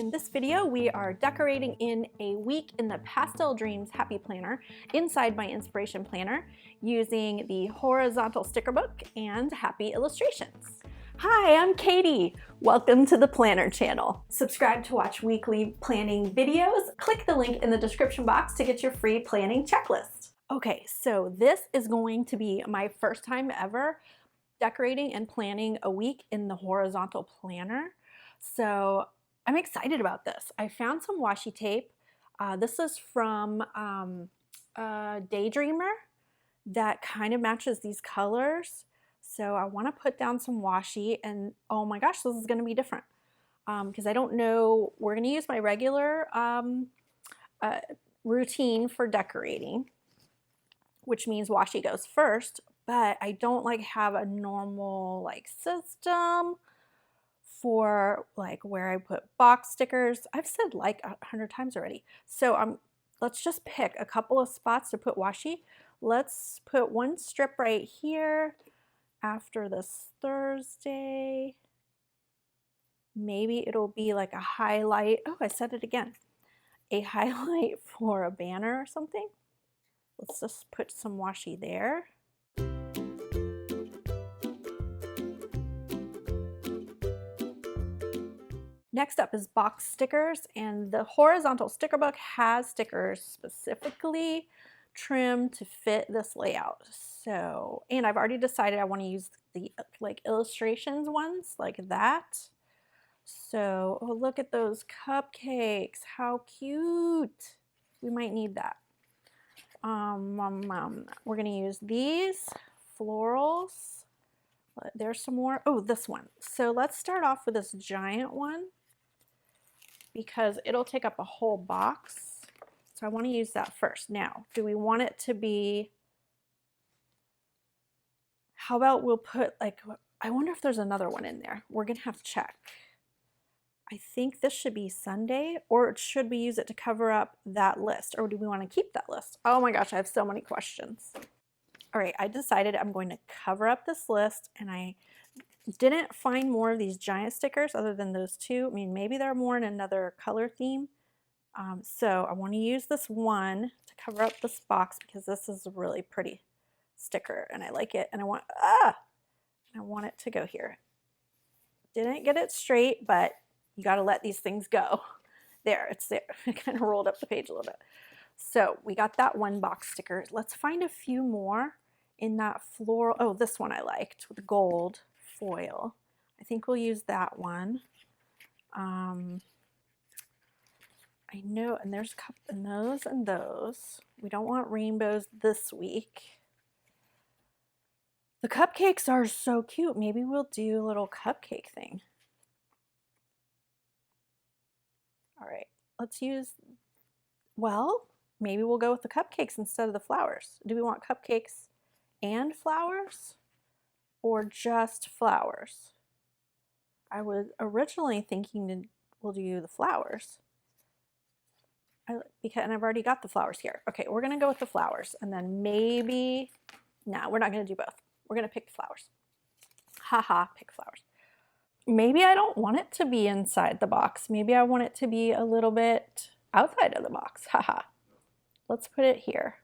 In this video, we are decorating in a week in the Pastel Dreams Happy Planner inside my inspiration planner using the horizontal sticker book and happy illustrations. Hi, I'm Katie. Welcome to the Planner channel. Subscribe to watch weekly planning videos. Click the link in the description box to get your free planning checklist. Okay, so this is going to be my first time ever decorating and planning a week in the horizontal planner. So I'm excited about this. I found some washi tape. This is from Daydreamer that kind of matches these colors. So I want to put down some washi, and oh my gosh, this is going to be different because I don't know. We're going to use my regular routine for decorating, which means washi goes first, but I don't like have a normal system for where I put box stickers. I've said 100 times already. So let's just pick a couple of spots to put washi. Let's put one strip right here after this Thursday. Maybe it'll be like a highlight. Oh, I said it again. A highlight for a banner or something. Let's just put some washi there. Next up is box stickers, and the horizontal sticker book has stickers specifically trimmed to fit this layout. So, and I've already decided I want to use the illustrations ones like that. So, oh, look at those cupcakes. How cute. We might need that. We're going to use these florals. There's some more. Oh, this one. So let's start off with this giant one because it'll take up a whole box. So I want to use that first. Now, do we want it to be, how about we'll put I wonder if there's another one in there. We're going to have to check. I think this should be Sunday, or should we use it to cover up that list? Or do we want to keep that list? Oh my gosh, I have so many questions. All right, I decided I'm going to cover up this list, and I didn't find more of these giant stickers other than those two. I mean, maybe there are more in another color theme. So I want to use this one to cover up this box because this is a really pretty sticker and I like it, and I want it to go here. Didn't get it straight, but you got to let these things go. There, it's there. I kind of rolled up the page a little bit. So we got that one box sticker. Let's find a few more in that floral. Oh, this one I liked with gold foil. I think we'll use that one. I know, and there's those and those. We don't want rainbows this week. The cupcakes are so cute. Maybe we'll do a little cupcake thing. All right, let's use, well, maybe we'll go with the cupcakes instead of the flowers. Do we want cupcakes and flowers or just flowers? I was originally thinking we'll do the flowers. And I've already got the flowers here. Okay, we're gonna go with the flowers, and then maybe, no, we're not gonna do both. We're gonna pick flowers. Haha, pick flowers. Maybe I don't want it to be inside the box. Maybe I want it to be a little bit outside of the box. Haha. Let's put it here.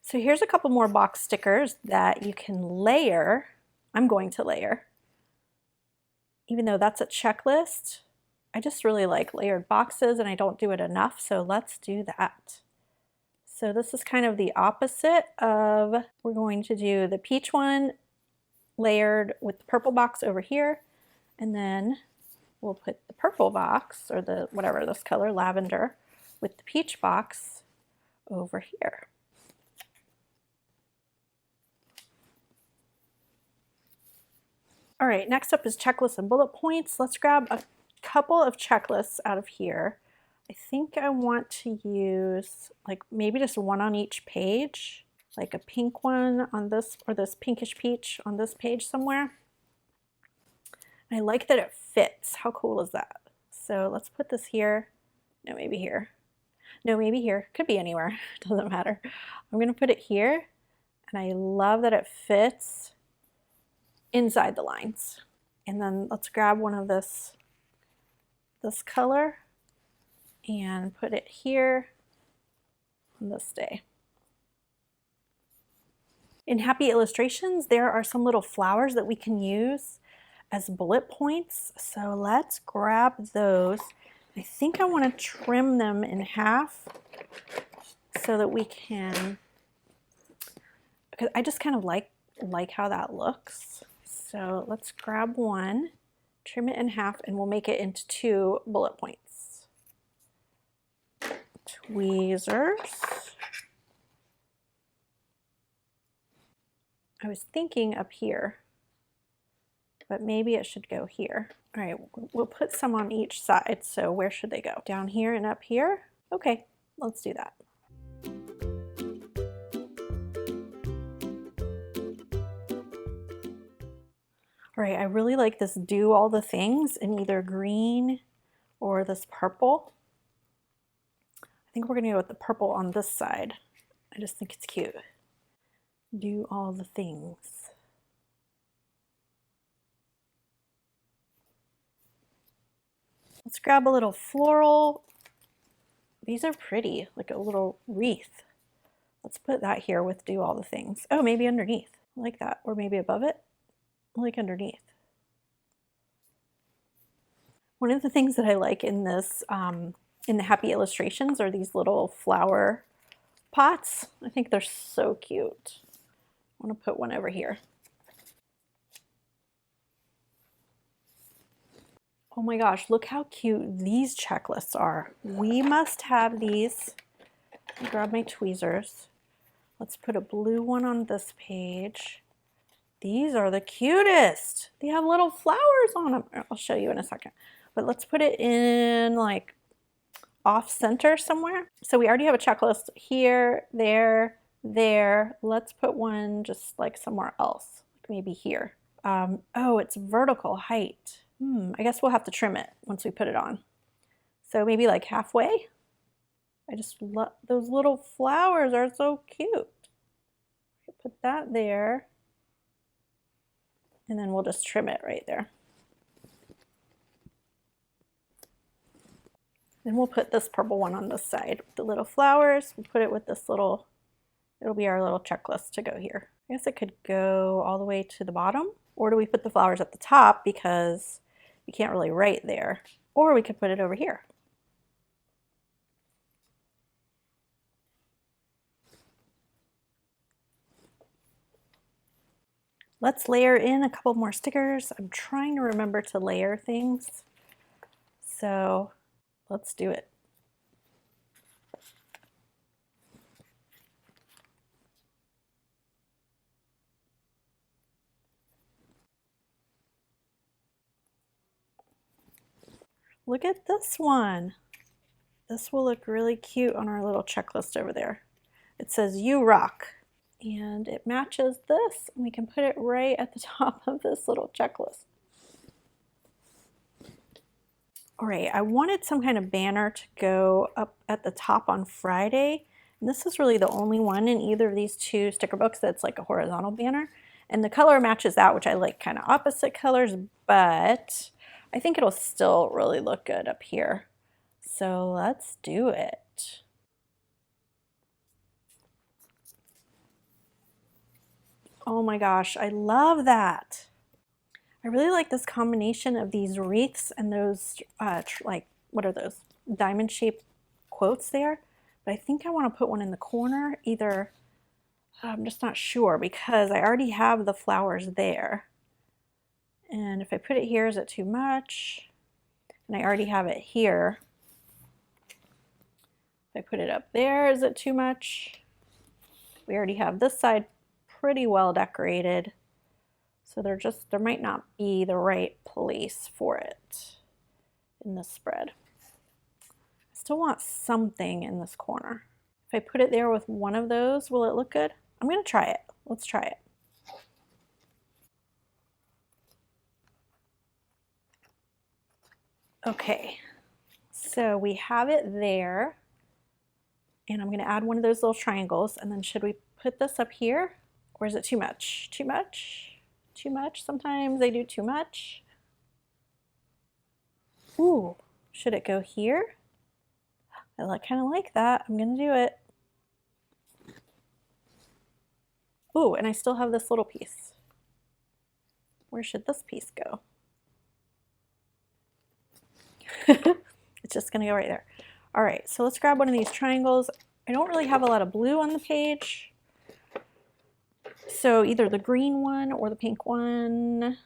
So here's a couple more box stickers that you can layer. I'm going to layer. Even though that's a checklist, I just really like layered boxes and I don't do it enough, so let's do that. So this is kind of the opposite of, we're going to do the peach one layered with the purple box over here, and then we'll put the purple box, or the whatever this color, lavender, with the peach box over here. All right, next up is checklists and bullet points. Let's grab a couple of checklists out of here. I think I want to use maybe just one on each page, like a pink one on this, or this pinkish peach on this page somewhere. I like that it fits. How cool is that? So let's put this here. No, maybe here. No, maybe here. Could be anywhere. Doesn't matter. I'm going to put it here, and I love that it fits inside the lines. And then let's grab one of this color and put it here on this day. In Happy Illustrations, there are some little flowers that we can use as bullet points. So let's grab those. I think I want to trim them in half so that we can, because I just kind of like how that looks. So let's grab one, trim it in half, and we'll make it into 2 bullet points. Tweezers. I was thinking up here, but maybe it should go here. All right, we'll put some on each side. So where should they go? Down here and up here? Okay, let's do that. All right, I really like this Do All the Things in either green or this purple. I think we're gonna go with the purple on this side. I just think it's cute. Do all the things. Let's grab a little floral. These are pretty, like a little wreath. Let's put that here with Do All the Things. Oh, maybe underneath. I like that. Or maybe above it. I like underneath. One of the things that I like in this, in the Happy Illustrations, are these little flower pots. I think they're so cute. I want to put one over here. Oh my gosh, look how cute these checklists are. We must have these. Grab my tweezers. Let's put a blue one on this page. These are the cutest. They have little flowers on them. I'll show you in a second. But let's put it in like off center somewhere. So we already have a checklist here, there, there. Let's put one just like somewhere else, like maybe here. Oh, it's vertical height. I guess we'll have to trim it once we put it on. So maybe like halfway. I just love those little flowers, are so cute. Put that there. And then we'll just trim it right there. Then we'll put this purple one on this side with the little flowers. We'll put it with this little, it'll be our little checklist to go here. I guess it could go all the way to the bottom. Or do we put the flowers at the top because you can't really write there? Or we could put it over here. Let's layer in a couple more stickers. I'm trying to remember to layer things. So let's do it. Look at this one. This will look really cute on our little checklist over there. It says "You rock," and it matches this, and we can put it right at the top of this little checklist. All right, I wanted some kind of banner to go up at the top on Friday, and this is really the only one in either of these 2 sticker books that's like a horizontal banner, and the color matches that, which I like kind of opposite colors, but I think it'll still really look good up here. So let's do it. Oh my gosh, I love that. I really like this combination of these wreaths and those, like, what are those? Diamond shaped quotes there. But I think I want to put one in the corner, either, I'm just not sure because I already have the flowers there. And if I put it here, is it too much? And I already have it here. If I put it up there, is it too much? We already have this side pretty well decorated. So there might not be the right place for it in this spread. I still want something in this corner. If I put it there with one of those, will it look good? I'm gonna try it. Let's try it. Okay, so we have it there, and I'm going to add one of those little triangles, and then should we put this up here, or is it too much? Too much? too much. Sometimes they do too much. Ooh, should it go here? I kind of like that. I'm gonna do it. Ooh, and I still have this little piece. Where should this piece go? It's just gonna go right there. All right, so let's grab one of these triangles. I don't really have a lot of blue on the page. So either the green one or the pink one.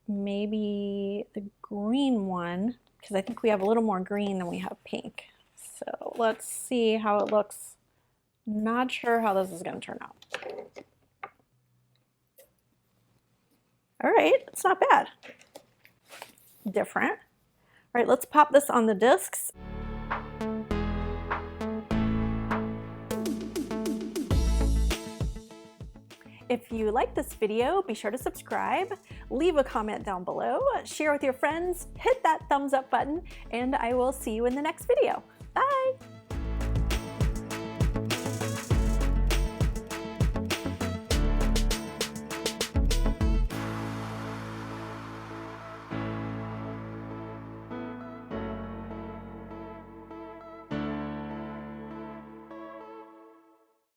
Maybe the green one, because I think we have a little more green than we have pink. So let's see how it looks. Not sure how this is gonna turn out. All right, it's not bad. Different. All right, let's pop this on the discs. If you like this video, be sure to subscribe, leave a comment down below, share with your friends, hit that thumbs up button, and I will see you in the next video.